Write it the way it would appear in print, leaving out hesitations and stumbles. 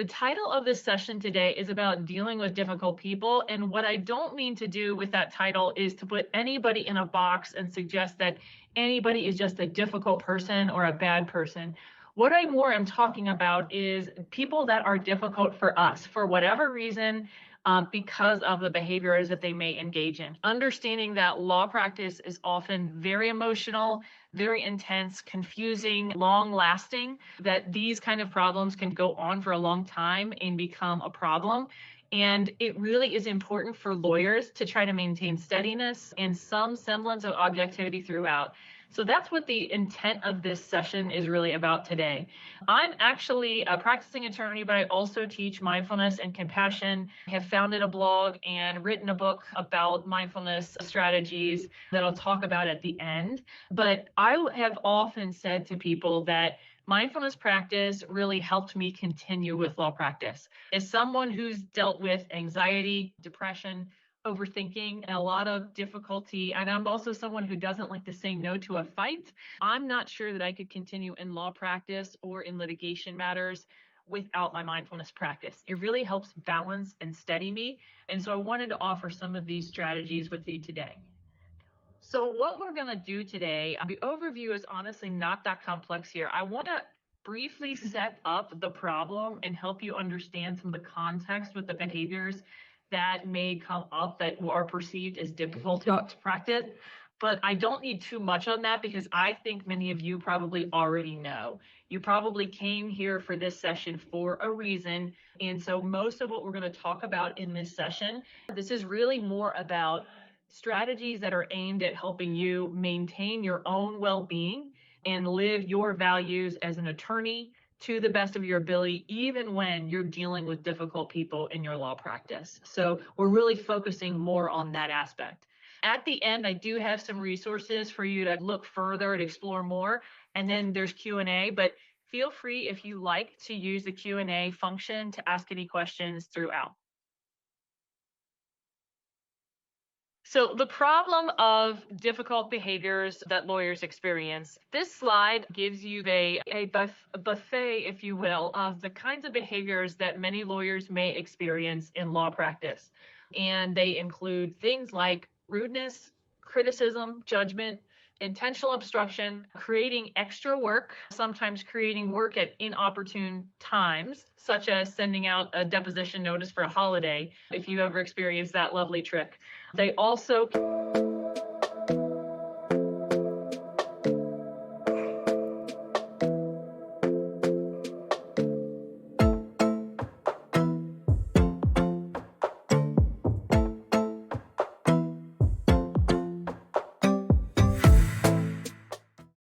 title of this session today is about dealing with difficult people. And what I don't mean to do with that title is to put anybody in a box and suggest that anybody is just a difficult person or a bad person. What I more am talking about is people that are difficult for us for whatever reason, because of the behaviors that they may engage in. Understanding that law practice is often very emotional, very intense, confusing, long lasting, that these kind of problems can go on for a long time and become a problem. And it really is important for lawyers to try to maintain steadiness and some semblance of objectivity throughout. So that's what the intent of this session is really about today. I'm actually a practicing attorney, but I also teach mindfulness and compassion. I have founded a blog and written a book about mindfulness strategies that I'll talk about at the end. But I have often said to people that mindfulness practice really helped me continue with law practice. As someone who's dealt with anxiety, depression, overthinking, and a lot of difficulty, and I'm also someone who doesn't like to say no to a fight, I'm not sure that I could continue in law practice or in litigation matters without my mindfulness practice. It really helps balance and steady me. And so I wanted to offer some of these strategies with you today. So what we're going to do today, the overview is honestly not that complex here. I want to briefly set up the problem and help you understand some of the context with the behaviors that may come up that are perceived as difficult to practice. But I don't need too much on that because I think many of you probably already know. You probably came here for this session for a reason. And so most of what we're going to talk about in this session, this is really more about strategies that are aimed at helping you maintain your own well-being and live your values as an attorney to the best of your ability, even when you're dealing with difficult people in your law practice. So we're really focusing more on that aspect. At the end, I do have some resources for you to look further and explore more. And then there's Q&A, but feel free if you like to use the Q&A function to ask any questions throughout. So the problem of difficult behaviors that lawyers experience, this slide gives you a buffet, if you will, of the kinds of behaviors that many lawyers may experience in law practice. And they include things like rudeness, criticism, judgment, intentional obstruction, creating extra work, sometimes creating work at inopportune times, such as sending out a deposition notice for a holiday, if you ever experienced that lovely trick. They also